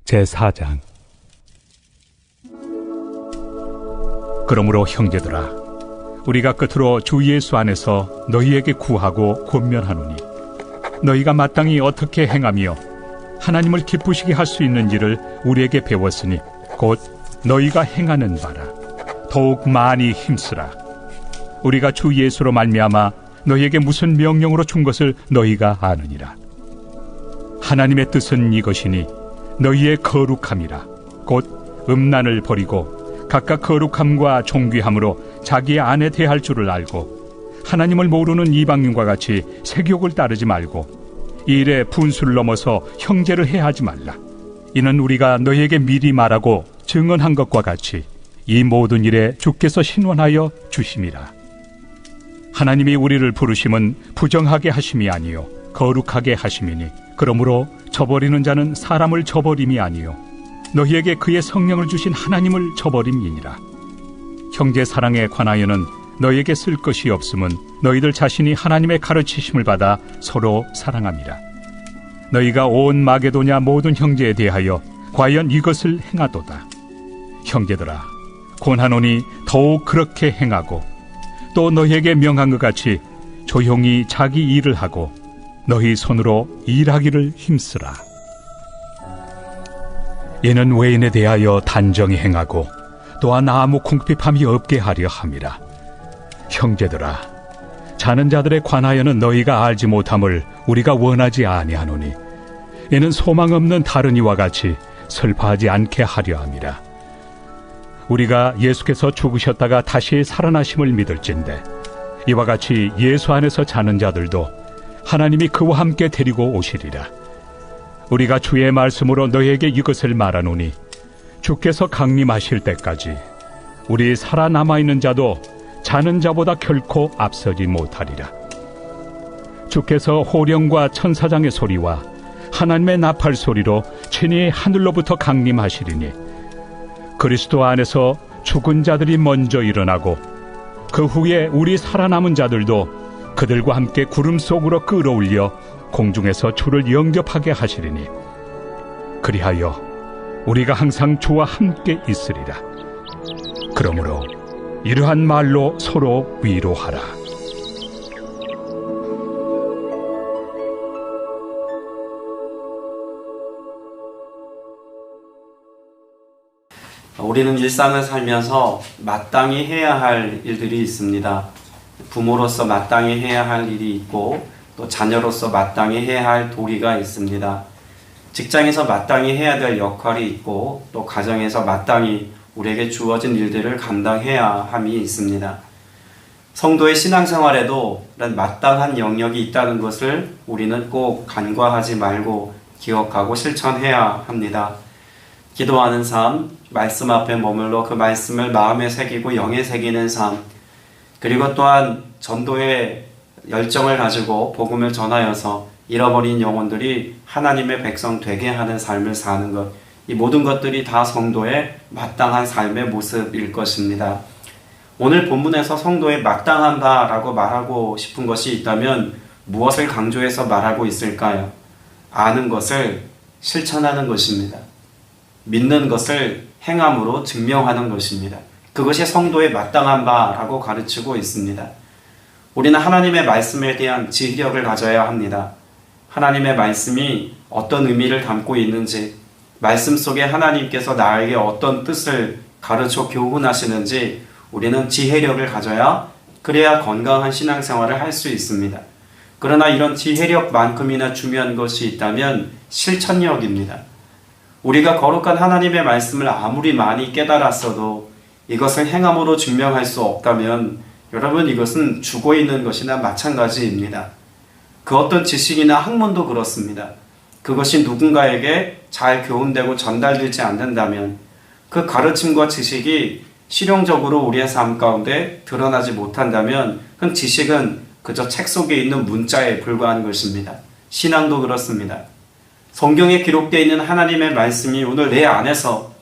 제4장. 그러므로 형제들아, 우리가 끝으로 주 예수 안에서 너희에게 구하고 권면하노니, 너희가 마땅히 어떻게 행하며 하나님을 기쁘시게 할 수 있는지를 우리에게 배웠으니 곧 너희가 행하는 바라. 더욱 많이 힘쓰라. 우리가 주 예수로 말미암아 너희에게 무슨 명령으로 준 것을 너희가 아느니라. 하나님의 뜻은 이것이니 너희의 거룩함이라. 곧 음란을 버리고 각각 거룩함과 존귀함으로 자기의 아내 대할 줄을 알고, 하나님을 모르는 이방인과 같이 색욕을 따르지 말고 이 일에 분수를 넘어서 형제를 해하지 말라. 이는 우리가 너희에게 미리 말하고 증언한 것과 같이 이 모든 일에 주께서 신원하여 주심이라. 하나님이 우리를 부르심은 부정하게 하심이 아니요 거룩하게 하심이니, 그러므로 저버리는 자는 사람을 저버림이 아니요 너희에게 그의 성령을 주신 하나님을 저버림이니라. 형제 사랑에 관하여는 너희에게 쓸 것이 없음은 너희들 자신이 하나님의 가르치심을 받아 서로 사랑함이라. 너희가 온 마게도냐 모든 형제에 대하여 과연 이것을 행하도다. 형제들아, 권하노니 더욱 그렇게 행하고, 또 너희에게 명한 것 같이 조용히 자기 일을 하고 너희 손으로 일하기를 힘쓰라. 이는 외인에 대하여 단정히 행하고 또한 아무 궁핍함이 없게 하려 함이라. 형제들아, 자는 자들에 관하여는 너희가 알지 못함을 우리가 원하지 아니하노니, 이는 소망 없는 다른 이와 같이 슬퍼하지 않게 하려 함이라. 우리가 예수께서 죽으셨다가 다시 살아나심을 믿을진대, 이와 같이 예수 안에서 자는 자들도 하나님이 그와 함께 데리고 오시리라. 우리가 주의 말씀으로 너희에게 이것을 말하노니, 주께서 강림하실 때까지 우리 살아남아 있는 자도 자는 자보다 결코 앞서지 못하리라. 주께서 호령과 천사장의 소리와 하나님의 나팔 소리로 친히 하늘로부터 강림하시리니, 그리스도 안에서 죽은 자들이 먼저 일어나고 그 후에 우리 살아남은 자들도 그들과 함께 구름 속으로 끌어올려 공중에서 주를 영접하게 하시리니, 그리하여 우리가 항상 주와 함께 있으리라. 그러므로 이러한 말로 서로 위로하라. 우리는 일상을 살면서 마땅히 해야 할 일들이 있습니다. 부모로서 마땅히 해야 할 일이 있고, 또 자녀로서 마땅히 해야 할 도리가 있습니다. 직장에서 마땅히 해야 될 역할이 있고, 또 가정에서 마땅히 우리에게 주어진 일들을 감당해야 함이 있습니다. 성도의 신앙생활에도 이런 마땅한 영역이 있다는 것을 우리는 꼭 간과하지 말고 기억하고 실천해야 합니다. 기도하는 삶, 말씀 앞에 머물러 그 말씀을 마음에 새기고 영에 새기는 삶, 그리고 또한 전도의 열정을 가지고 복음을 전하여서 잃어버린 영혼들이 하나님의 백성 되게 하는 삶을 사는 것, 이 모든 것들이 다 성도의 마땅한 삶의 모습일 것입니다. 오늘 본문에서 성도의 마땅한 바라고 말하고 싶은 것이 있다면 무엇을 강조해서 말하고 있을까요? 아는 것을 실천하는 것입니다. 믿는 것을 행함으로 증명하는 것입니다. 그것이 성도의 마땅한 바라고 가르치고 있습니다. 우리는 하나님의 말씀에 대한 지혜력을 가져야 합니다. 하나님의 말씀이 어떤 의미를 담고 있는지, 말씀 속에 하나님께서 나에게 어떤 뜻을 가르쳐 교훈하시는지 우리는 지혜력을 가져야, 그래야 건강한 신앙생활을 할 수 있습니다. 그러나 이런 지혜력만큼이나 중요한 것이 있다면 실천력입니다. 우리가 거룩한 하나님의 말씀을 아무리 많이 깨달았어도 이것을 행함으로 증명할 수 없다면 여러분, 이것은 죽어 있는 것이나 마찬가지입니다. 그 어떤 지식이나 학문도 그렇습니다. 그것이 누군가에게 잘 교훈되고 전달되지 않는다면, 그 가르침과 지식이 실용적으로 우리의 삶 가운데 드러나지 못한다면 그 지식은 그저 책 속에 있는 문자에 불과한 것입니다. 신앙도 그렇습니다. 성경에 기록되어 있는 하나님의 말씀이 오늘 내 안에서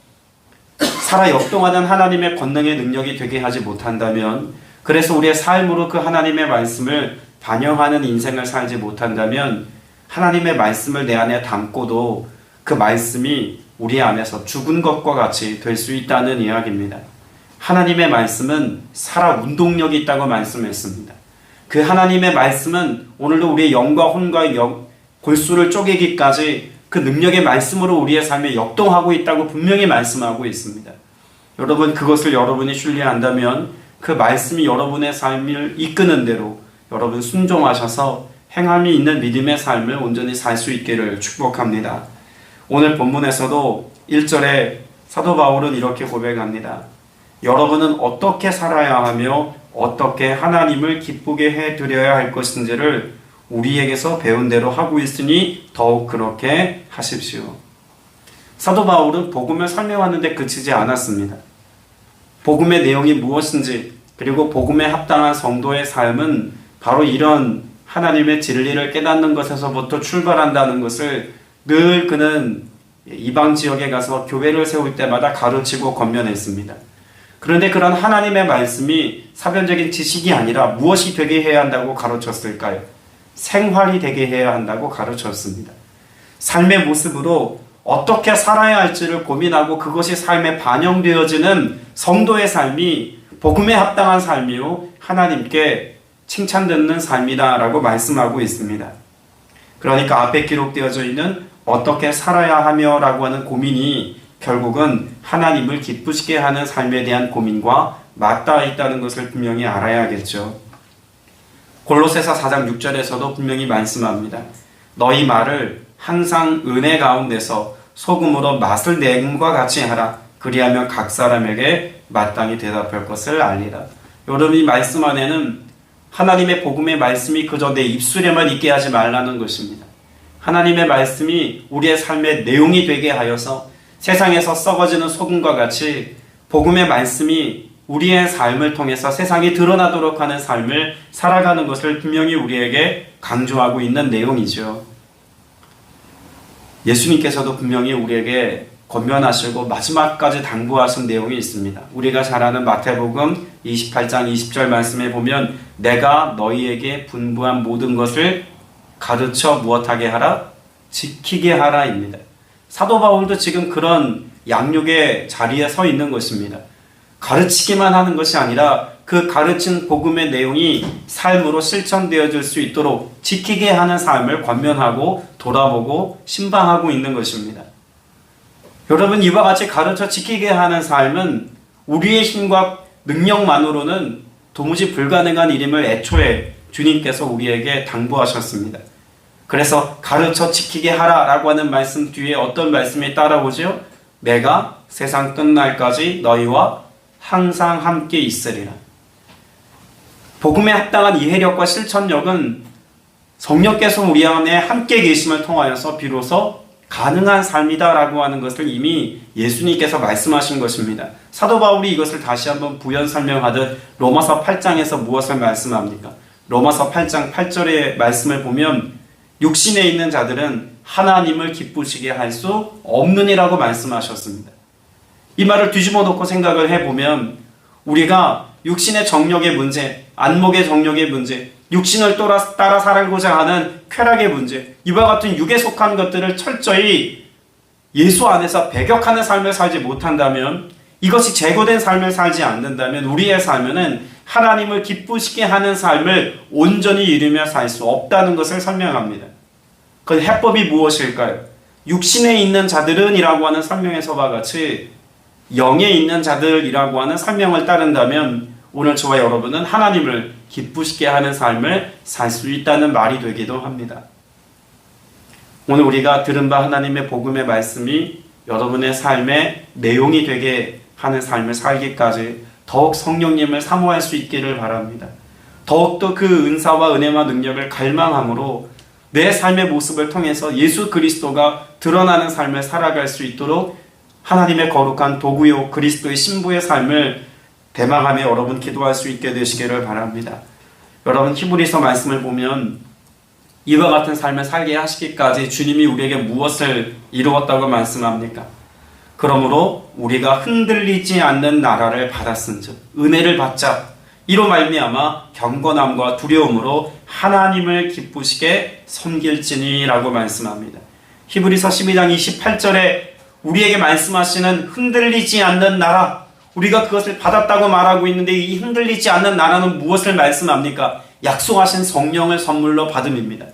살아 역동하는 하나님의 권능의 능력이 되게 하지 못한다면, 그래서 우리의 삶으로 그 하나님의 말씀을 반영하는 인생을 살지 못한다면, 하나님의 말씀을 내 안에 담고도 그 말씀이 우리 안에서 죽은 것과 같이 될 수 있다는 이야기입니다. 하나님의 말씀은 살아 운동력이 있다고 말씀했습니다. 그 하나님의 말씀은 오늘도 우리의 영과 혼과 골수를 쪼개기까지 그 능력의 말씀으로 우리의 삶에 역동하고 있다고 분명히 말씀하고 있습니다. 여러분, 그것을 여러분이 신뢰한다면 그 말씀이 여러분의 삶을 이끄는 대로 여러분 순종하셔서 행함이 있는 믿음의 삶을 온전히 살 수 있기를 축복합니다. 오늘 본문에서도 1절에 사도 바울은 이렇게 고백합니다. 여러분은 어떻게 살아야 하며 어떻게 하나님을 기쁘게 해드려야 할 것인지를 우리에게서 배운 대로 하고 있으니 더욱 그렇게 하십시오. 사도 바울은 복음을 설명하는데 그치지 않았습니다. 복음의 내용이 무엇인지 그리고 복음에 합당한 성도의 삶은 바로 이런 하나님의 진리를 깨닫는 것에서부터 출발한다는 것을 늘 그는 이방 지역에 가서 교회를 세울 때마다 가르치고 권면했습니다. 그런데 그런 하나님의 말씀이 사변적인 지식이 아니라 무엇이 되게 해야 한다고 가르쳤을까요? 생활이 되게 해야 한다고 가르쳤습니다. 삶의 모습으로 어떻게 살아야 할지를 고민하고 그것이 삶에 반영되어지는 성도의 삶이 복음에 합당한 삶이요 하나님께 칭찬듣는 삶이다 라고 말씀하고 있습니다. 그러니까 앞에 기록되어져 있는 어떻게 살아야 하며 라고 하는 고민이 결국은 하나님을 기쁘시게 하는 삶에 대한 고민과 맞닿아 있다는 것을 분명히 알아야겠죠. 골로새서 4장 6절에서도 분명히 말씀합니다. 너희 말을 항상 은혜 가운데서 소금으로 맛을 내음과 같이 하라. 그리하면 각 사람에게 마땅히 대답할 것을 알리라. 여러분, 이 말씀 안에는 하나님의 복음의 말씀이 그저 내 입술에만 있게 하지 말라는 것입니다. 하나님의 말씀이 우리의 삶의 내용이 되게 하여서 세상에서 썩어지는 소금과 같이 복음의 말씀이 우리의 삶을 통해서 세상이 드러나도록 하는 삶을 살아가는 것을 분명히 우리에게 강조하고 있는 내용이죠. 예수님께서도 분명히 우리에게 권면하시고 마지막까지 당부하신 내용이 있습니다. 우리가 잘 아는 마태복음 28장 20절 말씀에 보면 내가 너희에게 분부한 모든 것을 가르쳐 무엇하게 하라? 지키게 하라입니다. 사도 바울도 지금 그런 양육의 자리에 서 있는 것입니다. 가르치기만 하는 것이 아니라 그 가르친 복음의 내용이 삶으로 실천되어질 수 있도록 지키게 하는 삶을 권면하고 돌아보고 신방하고 있는 것입니다. 여러분, 이와 같이 가르쳐 지키게 하는 삶은 우리의 힘과 능력만으로는 도무지 불가능한 일임을 애초에 주님께서 우리에게 당부하셨습니다. 그래서 가르쳐 지키게 하라라고 하는 말씀 뒤에 어떤 말씀이 따라오죠? 내가 세상 끝날까지 너희와 항상 함께 있으리라. 복음에 합당한 이해력과 실천력은 성령께서 우리 안에 함께 계심을 통하여서 비로소 가능한 삶이다라고 하는 것을 이미 예수님께서 말씀하신 것입니다. 사도 바울이 이것을 다시 한번 부연 설명하듯 로마서 8장에서 무엇을 말씀합니까? 로마서 8장 8절의 말씀을 보면 육신에 있는 자들은 하나님을 기쁘시게 할 수 없느니라고 말씀하셨습니다. 이 말을 뒤집어 놓고 생각을 해보면 우리가 육신의 정욕의 문제, 안목의 정욕의 문제, 육신을 따라 살고자 하는 쾌락의 문제, 이와 같은 육에 속한 것들을 철저히 예수 안에서 배격하는 삶을 살지 못한다면, 이것이 제거된 삶을 살지 않는다면 우리의 삶에는 하나님을 기쁘시게 하는 삶을 온전히 이루며 살 수 없다는 것을 설명합니다. 그 해법이 무엇일까요? 육신에 있는 자들은 이라고 하는 설명에서와 같이 영에 있는 자들이라고 하는 설명을 따른다면 오늘 저와 여러분은 하나님을 기쁘시게 하는 삶을 살 수 있다는 말이 되기도 합니다. 오늘 우리가 들은 바 하나님의 복음의 말씀이 여러분의 삶의 내용이 되게 하는 삶을 살기까지 더욱 성령님을 사모할 수 있기를 바랍니다. 더욱더 그 은사와 은혜와 능력을 갈망함으로 내 삶의 모습을 통해서 예수 그리스도가 드러나는 삶을 살아갈 수 있도록 하나님의 거룩한 도구요 그리스도의 신부의 삶을 대망하며 여러분 기도할 수 있게 되시기를 바랍니다. 여러분, 히브리서 말씀을 보면 이와 같은 삶을 살게 하시기까지 주님이 우리에게 무엇을 이루었다고 말씀합니까? 그러므로 우리가 흔들리지 않는 나라를 받았은즉 은혜를 받자. 이로 말미암아 경건함과 두려움으로 하나님을 기쁘시게 섬길지니라고 말씀합니다. 히브리서 12장 28절에 우리에게 말씀하시는 흔들리지 않는 나라, 우리가 그것을 받았다고 말하고 있는데 이 흔들리지 않는 나라는 무엇을 말씀합니까? 약속하신 성령을 선물로 받음입니다.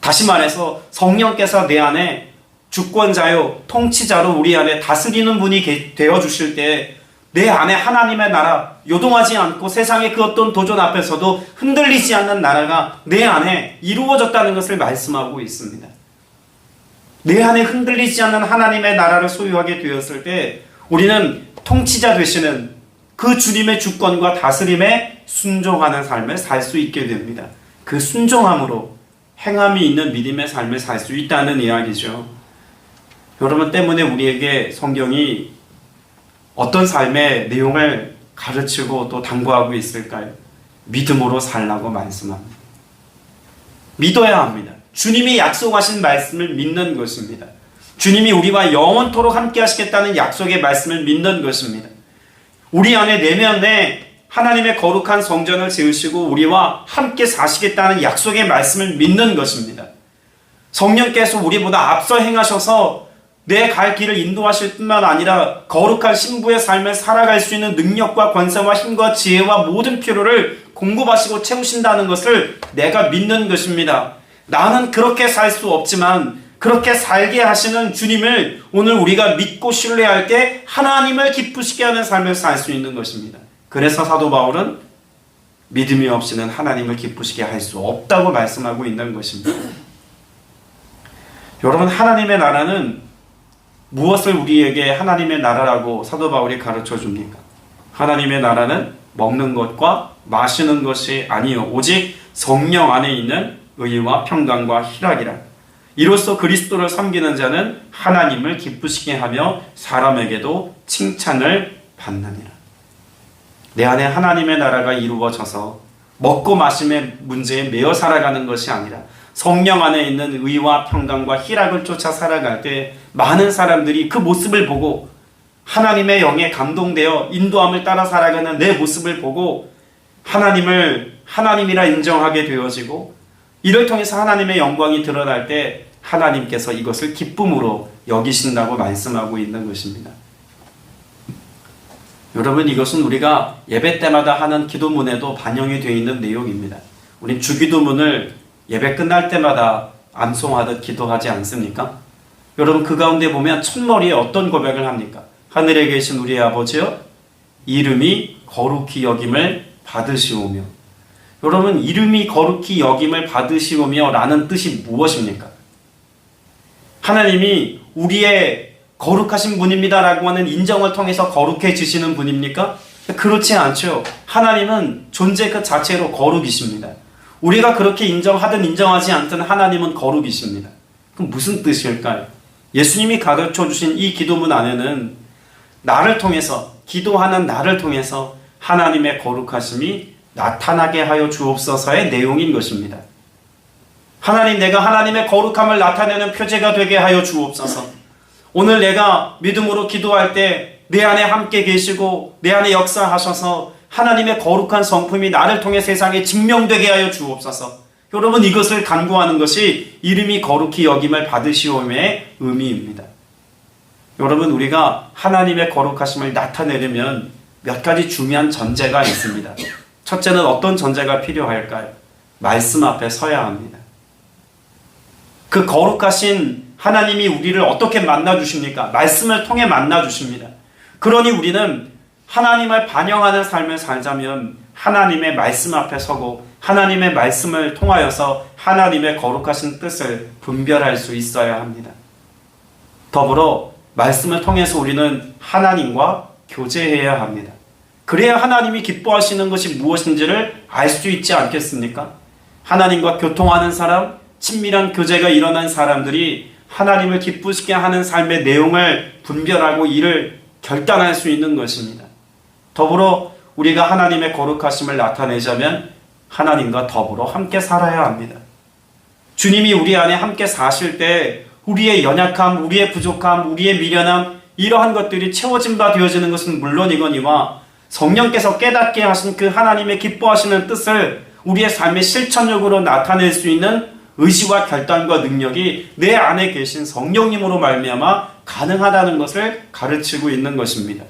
다시 말해서 성령께서 내 안에 주권자요 통치자로 우리 안에 다스리는 분이 되어주실 때 내 안에 하나님의 나라, 요동하지 않고 세상의 그 어떤 도전 앞에서도 흔들리지 않는 나라가 내 안에 이루어졌다는 것을 말씀하고 있습니다. 내 안에 흔들리지 않는 하나님의 나라를 소유하게 되었을 때 우리는 통치자 되시는 그 주님의 주권과 다스림에 순종하는 삶을 살 수 있게 됩니다. 그 순종함으로 행함이 있는 믿음의 삶을 살 수 있다는 이야기죠. 여러분 때문에 우리에게 성경이 어떤 삶의 내용을 가르치고 또 당부하고 있을까요? 믿음으로 살라고 말씀합니다. 믿어야 합니다. 주님이 약속하신 말씀을 믿는 것입니다. 주님이 우리와 영원토록 함께 하시겠다는 약속의 말씀을 믿는 것입니다. 우리 안에 내면에 하나님의 거룩한 성전을 지으시고 우리와 함께 사시겠다는 약속의 말씀을 믿는 것입니다. 성령께서 우리보다 앞서 행하셔서 내 갈 길을 인도하실 뿐만 아니라 거룩한 신부의 삶을 살아갈 수 있는 능력과 권세와 힘과 지혜와 모든 필요를 공급하시고 채우신다는 것을 내가 믿는 것입니다. 나는 그렇게 살 수 없지만 그렇게 살게 하시는 주님을 오늘 우리가 믿고 신뢰할 때 하나님을 기쁘시게 하는 삶을 살 수 있는 것입니다. 그래서 사도 바울은 믿음이 없이는 하나님을 기쁘시게 할 수 없다고 말씀하고 있는 것입니다. 여러분, 하나님의 나라는 무엇을 우리에게 하나님의 나라라고 사도 바울이 가르쳐 줍니까? 하나님의 나라는 먹는 것과 마시는 것이 아니요 오직 성령 안에 있는 의와 평강과 희락이라. 이로써 그리스도를 섬기는 자는 하나님을 기쁘시게 하며 사람에게도 칭찬을 받느니라. 내 안에 하나님의 나라가 이루어져서 먹고 마심의 문제에 매여 살아가는 것이 아니라 성령 안에 있는 의와 평강과 희락을 쫓아 살아갈 때 많은 사람들이 그 모습을 보고 하나님의 영에 감동되어 인도함을 따라 살아가는 내 모습을 보고 하나님을 하나님이라 인정하게 되어지고 이를 통해서 하나님의 영광이 드러날 때 하나님께서 이것을 기쁨으로 여기신다고 말씀하고 있는 것입니다. 여러분, 이것은 우리가 예배 때마다 하는 기도문에도 반영이 되어 있는 내용입니다. 우리 주기도문을 예배 끝날 때마다 암송하듯 기도하지 않습니까? 여러분, 그 가운데 보면 첫머리에 어떤 고백을 합니까? 하늘에 계신 우리의 아버지여, 이름이 거룩히 여김을 받으시오며. 여러분, 이름이 거룩히 여김을 받으시오며 라는 뜻이 무엇입니까? 하나님이 우리의 거룩하신 분입니다 라고 하는 인정을 통해서 거룩해지시는 분입니까? 그렇지 않죠. 하나님은 존재 그 자체로 거룩이십니다. 우리가 그렇게 인정하든 인정하지 않든 하나님은 거룩이십니다. 그럼 무슨 뜻일까요? 예수님이 가르쳐 주신 이 기도문 안에는 나를 통해서, 기도하는 나를 통해서 하나님의 거룩하심이 나타나게 하여 주옵소서의 내용인 것입니다. 하나님, 내가 하나님의 거룩함을 나타내는 표제가 되게 하여 주옵소서. 오늘 내가 믿음으로 기도할 때 내 안에 함께 계시고 내 안에 역사하셔서 하나님의 거룩한 성품이 나를 통해 세상에 증명되게 하여 주옵소서. 여러분, 이것을 간구하는 것이 이름이 거룩히 여김을 받으시오의 의미입니다. 여러분, 우리가 하나님의 거룩하심을 나타내려면 몇 가지 중요한 전제가 있습니다. 첫째는 어떤 전제가 필요할까요? 말씀 앞에 서야 합니다. 그 거룩하신 하나님이 우리를 어떻게 만나주십니까? 말씀을 통해 만나주십니다. 그러니 우리는 하나님을 반영하는 삶을 살자면 하나님의 말씀 앞에 서고 하나님의 말씀을 통하여서 하나님의 거룩하신 뜻을 분별할 수 있어야 합니다. 더불어 말씀을 통해서 우리는 하나님과 교제해야 합니다. 그래야 하나님이 기뻐하시는 것이 무엇인지를 알 수 있지 않겠습니까? 하나님과 교통하는 사람, 친밀한 교제가 일어난 사람들이 하나님을 기쁘시게 하는 삶의 내용을 분별하고 이를 결단할 수 있는 것입니다. 더불어 우리가 하나님의 거룩하심을 나타내자면 하나님과 더불어 함께 살아야 합니다. 주님이 우리 안에 함께 사실 때 우리의 연약함, 우리의 부족함, 우리의 미련함, 이러한 것들이 채워진 바 되어지는 것은 물론이거니와 성령께서 깨닫게 하신 그 하나님의 기뻐하시는 뜻을 우리의 삶의 실천력으로 나타낼 수 있는 의지와 결단과 능력이 내 안에 계신 성령님으로 말미암아 가능하다는 것을 가르치고 있는 것입니다.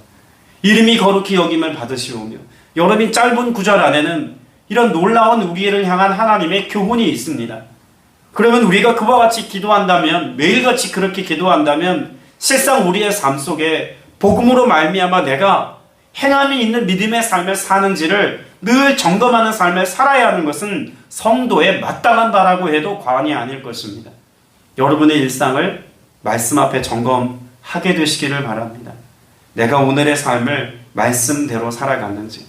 이름이 거룩히 여김을 받으시오며, 여러분 짧은 구절 안에는 이런 놀라운 우리를 향한 하나님의 교훈이 있습니다. 그러면 우리가 그와 같이 기도한다면, 매일같이 그렇게 기도한다면 실상 우리의 삶 속에 복음으로 말미암아 내가 행함이 있는 믿음의 삶을 사는지를 늘 점검하는 삶을 살아야 하는 것은 성도의 마땅한 바라고 해도 과언이 아닐 것입니다. 여러분의 일상을 말씀 앞에 점검하게 되시기를 바랍니다. 내가 오늘의 삶을 말씀대로 살아갔는지.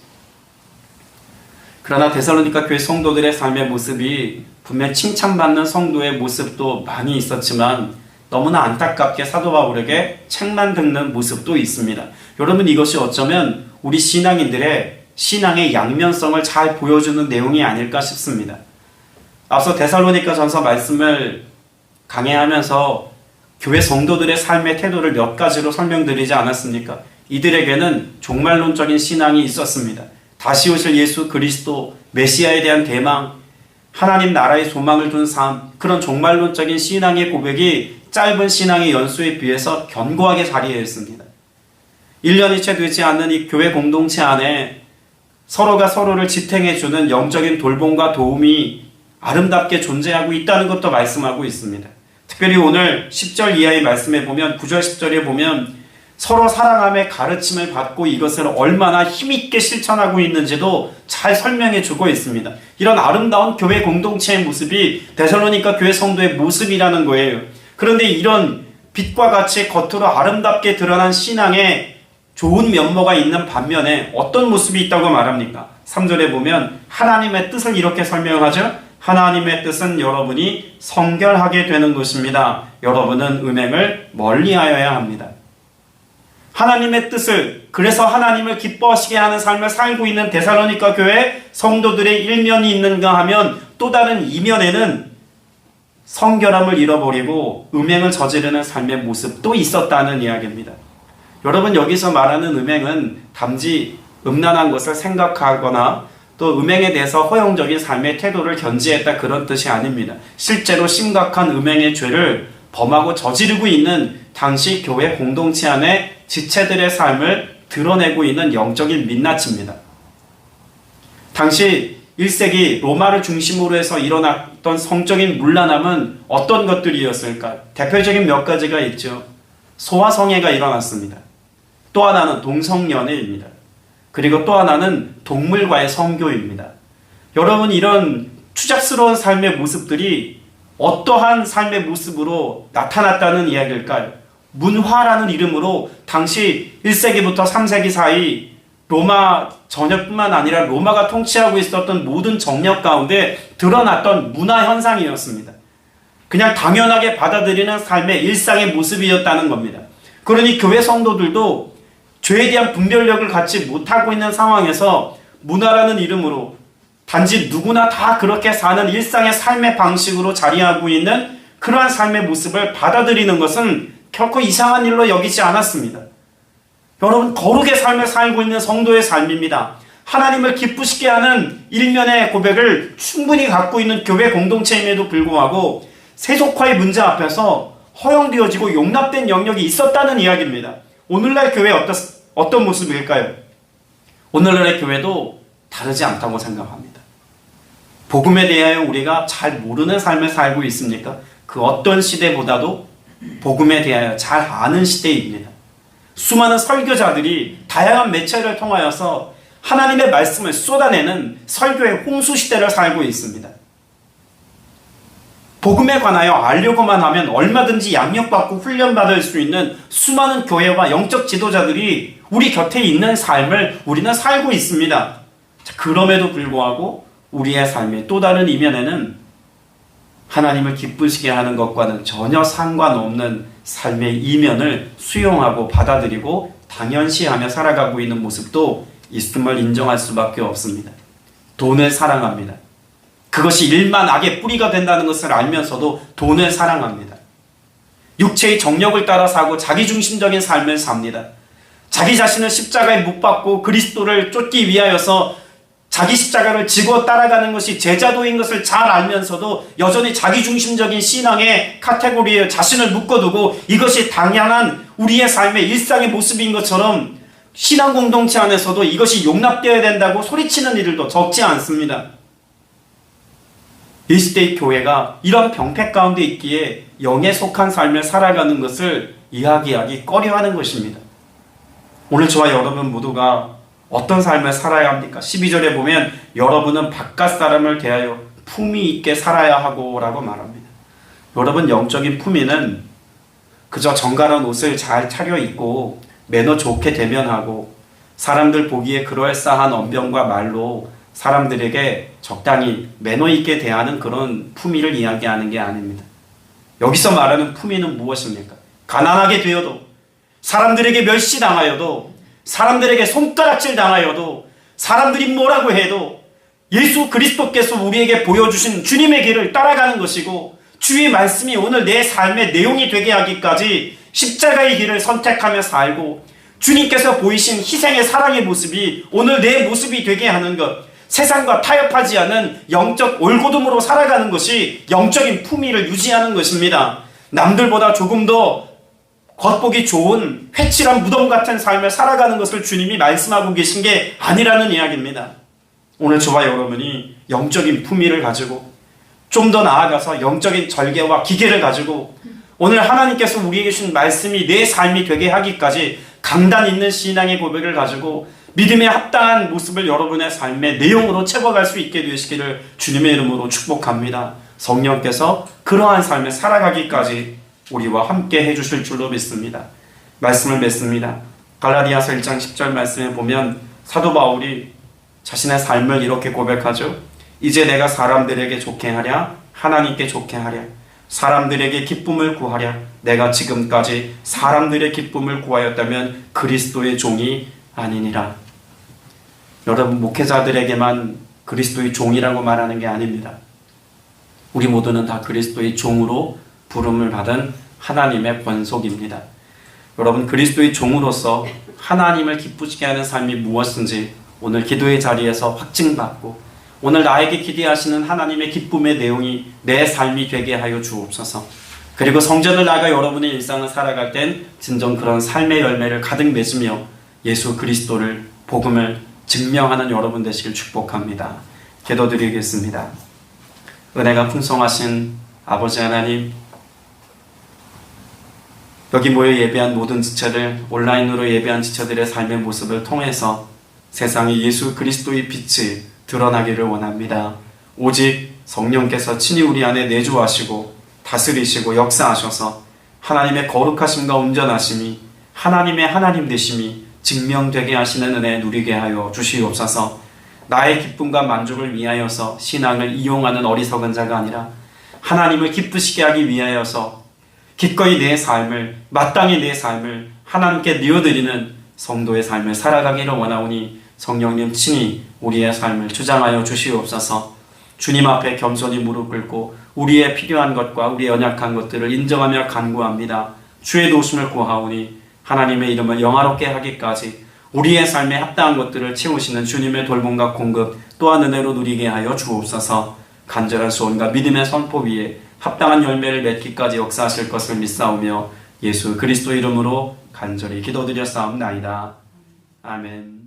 그러나 데살로니가 교회 성도들의 삶의 모습이 분명 칭찬받는 성도의 모습도 많이 있었지만 너무나 안타깝게 사도 바울에게 책만 듣는 모습도 있습니다. 여러분, 이것이 어쩌면 우리 신앙인들의 신앙의 양면성을 잘 보여주는 내용이 아닐까 싶습니다. 앞서 데살로니가 전서 말씀을 강해하면서 교회 성도들의 삶의 태도를 몇 가지로 설명드리지 않았습니까? 이들에게는 종말론적인 신앙이 있었습니다. 다시 오실 예수 그리스도 메시아에 대한 대망, 하나님 나라의 소망을 둔 삶, 그런 종말론적인 신앙의 고백이 짧은 신앙의 연수에 비해서 견고하게 자리해 있습니다. 1년이 채 되지 않는 이 교회 공동체 안에 서로가 서로를 지탱해주는 영적인 돌봄과 도움이 아름답게 존재하고 있다는 것도 말씀하고 있습니다. 특별히 오늘 10절 이하의 말씀에 보면, 9절 10절에 보면 서로 사랑함의 가르침을 받고 이것을 얼마나 힘있게 실천하고 있는지도 잘 설명해 주고 있습니다. 이런 아름다운 교회 공동체의 모습이 데살로니가 교회 성도의 모습이라는 거예요. 그런데 이런 빛과 같이 겉으로 아름답게 드러난 신앙에 좋은 면모가 있는 반면에 어떤 모습이 있다고 말합니까? 3절에 보면 하나님의 뜻을 이렇게 설명하죠. 하나님의 뜻은 여러분이 성결하게 되는 것입니다. 여러분은 음행을 멀리하여야 합니다. 하나님의 뜻을, 그래서 하나님을 기뻐하시게 하는 삶을 살고 있는 데살로니가 교회 성도들의 일면이 있는가 하면 또 다른 이면에는 성결함을 잃어버리고 음행을 저지르는 삶의 모습도 있었다는 이야기입니다. 여러분, 여기서 말하는 음행은 단지 음란한 것을 생각하거나 또 음행에 대해서 허용적인 삶의 태도를 견지했다, 그런 뜻이 아닙니다. 실제로 심각한 음행의 죄를 범하고 저지르고 있는 당시 교회 공동체 안에 지체들의 삶을 드러내고 있는 영적인 민낯입니다. 당시 1세기 로마를 중심으로 해서 일어났던 성적인 문란함은 어떤 것들이었을까요? 대표적인 몇 가지가 있죠. 소아성애가 일어났습니다. 또 하나는 동성연애입니다. 그리고 또 하나는 동물과의 성교입니다. 여러분, 이런 추잡스러운 삶의 모습들이 어떠한 삶의 모습으로 나타났다는 이야기일까요? 문화라는 이름으로 당시 1세기부터 3세기 사이 로마 전역뿐만 아니라 로마가 통치하고 있었던 모든 정력 가운데 드러났던 문화 현상이었습니다. 그냥 당연하게 받아들이는 삶의 일상의 모습이었다는 겁니다. 그러니 교회 성도들도 죄에 대한 분별력을 갖지 못하고 있는 상황에서 문화라는 이름으로 단지 누구나 다 그렇게 사는 일상의 삶의 방식으로 자리하고 있는 그러한 삶의 모습을 받아들이는 것은 결코 이상한 일로 여기지 않았습니다. 여러분, 거룩의 삶을 살고 있는 성도의 삶입니다. 하나님을 기쁘시게 하는 일면의 고백을 충분히 갖고 있는 교회 공동체임에도 불구하고 세속화의 문제 앞에서 허용되어지고 용납된 영역이 있었다는 이야기입니다. 오늘날 교회 어떤 모습일까요? 오늘날의 교회도 다르지 않다고 생각합니다. 복음에 대하여 우리가 잘 모르는 삶을 살고 있습니까? 그 어떤 시대보다도 복음에 대하여 잘 아는 시대입니다. 수많은 설교자들이 다양한 매체를 통하여서 하나님의 말씀을 쏟아내는 설교의 홍수 시대를 살고 있습니다. 복음에 관하여 알려고만 하면 얼마든지 양육받고 훈련받을 수 있는 수많은 교회와 영적 지도자들이 우리 곁에 있는 삶을 우리는 살고 있습니다. 그럼에도 불구하고 우리의 삶의 또 다른 이면에는 하나님을 기쁘시게 하는 것과는 전혀 상관없는 삶의 이면을 수용하고 받아들이고 당연시하며 살아가고 있는 모습도 있음을 인정할 수밖에 없습니다. 돈을 사랑합니다. 그것이 일만 악의 뿌리가 된다는 것을 알면서도 돈을 사랑합니다. 육체의 정력을 따라 사고 자기중심적인 삶을 삽니다. 자기 자신을 십자가에 못 박고 그리스도를 쫓기 위하여서 자기 십자가를 지고 따라가는 것이 제자도인 것을 잘 알면서도 여전히 자기중심적인 신앙의 카테고리에 자신을 묶어두고 이것이 당연한 우리의 삶의 일상의 모습인 것처럼 신앙 공동체 안에서도 이것이 용납되어야 된다고 소리치는 이들도 적지 않습니다. 이 시대의 교회가 이런 병폐 가운데 있기에 영에 속한 삶을 살아가는 것을 이야기하기 꺼려하는 것입니다. 오늘 저와 여러분 모두가 어떤 삶을 살아야 합니까? 12절에 보면 여러분은 바깥 사람을 대하여 품위 있게 살아야 하고 라고 말합니다. 여러분, 영적인 품위는 그저 정갈한 옷을 잘 차려입고 매너 좋게 대면하고 사람들 보기에 그럴싸한 언변과 말로 사람들에게 적당히 매너 있게 대하는 그런 품위를 이야기하는 게 아닙니다. 여기서 말하는 품위는 무엇입니까? 가난하게 되어도, 사람들에게 멸시당하여도, 사람들에게 손가락질 당하여도, 사람들이 뭐라고 해도 예수 그리스도께서 우리에게 보여주신 주님의 길을 따라가는 것이고, 주의 말씀이 오늘 내 삶의 내용이 되게 하기까지 십자가의 길을 선택하며 살고, 주님께서 보이신 희생의 사랑의 모습이 오늘 내 모습이 되게 하는 것, 세상과 타협하지 않은 영적 올고듬으로 살아가는 것이 영적인 품위를 유지하는 것입니다. 남들보다 조금 더 겉보기 좋은 회칠한 무덤 같은 삶을 살아가는 것을 주님이 말씀하고 계신 게 아니라는 이야기입니다. 오늘 저와 여러분이 영적인 품위를 가지고 좀 더 나아가서 영적인 절개와 기계를 가지고 오늘 하나님께서 우리에게 주신 말씀이 내 삶이 되게 하기까지 강단 있는 신앙의 고백을 가지고 믿음에 합당한 모습을 여러분의 삶의 내용으로 채워갈 수 있게 되시기를 주님의 이름으로 축복합니다. 성령께서 그러한 삶을 살아가기까지 우리와 함께 해주실 줄로 믿습니다. 말씀을 맺습니다. 갈라디아서 1장 10절 말씀에 보면 사도 바울이 자신의 삶을 이렇게 고백하죠. 이제 내가 사람들에게 좋게 하랴 하나님께 좋게 하랴 사람들에게 기쁨을 구하랴 내가 지금까지 사람들의 기쁨을 구하였다면 그리스도의 종이 아니니라. 여러분, 목회자들에게만 그리스도의 종이라고 말하는 게 아닙니다. 우리 모두는 다 그리스도의 종으로 부름을 받은 하나님의 권속입니다. 여러분, 그리스도의 종으로서 하나님을 기쁘시게 하는 삶이 무엇인지 오늘 기도의 자리에서 확증받고 오늘 나에게 기대하시는 하나님의 기쁨의 내용이 내 삶이 되게 하여 주옵소서. 그리고 성전을 나가 여러분의 일상을 살아갈 땐 진정 그런 삶의 열매를 가득 맺으며 예수 그리스도를 복음을 증명하는 여러분 되시길 축복합니다. 기도드리겠습니다. 은혜가 풍성하신 아버지 하나님, 여기 모여 예배한 모든 지체들, 온라인으로 예배한 지체들의 삶의 모습을 통해서 세상에 예수 그리스도의 빛이 드러나기를 원합니다. 오직 성령께서 친히 우리 안에 내주하시고 다스리시고 역사하셔서 하나님의 거룩하심과 온전하심이 하나님의 하나님 되심이 증명되게 하시는 은혜 누리게 하여 주시옵소서. 나의 기쁨과 만족을 위하여서 신앙을 이용하는 어리석은 자가 아니라 하나님을 기쁘시게 하기 위하여서 기꺼이 내 삶을, 마땅히 내 삶을 하나님께 내어드리는 성도의 삶을 살아가기를 원하오니 성령님 친히 우리의 삶을 주장하여 주시옵소서. 주님 앞에 겸손히 무릎 꿇고 우리의 필요한 것과 우리의 연약한 것들을 인정하며 간구합니다. 주의 도우심을 구하오니 하나님의 이름을 영화롭게 하기까지 우리의 삶에 합당한 것들을 채우시는 주님의 돌봄과 공급 또한 은혜로 누리게 하여 주옵소서. 간절한 소원과 믿음의 선포 위에 합당한 열매를 맺기까지 역사하실 것을 믿사오며 예수 그리스도 이름으로 간절히 기도드렸사옵나이다. 아멘.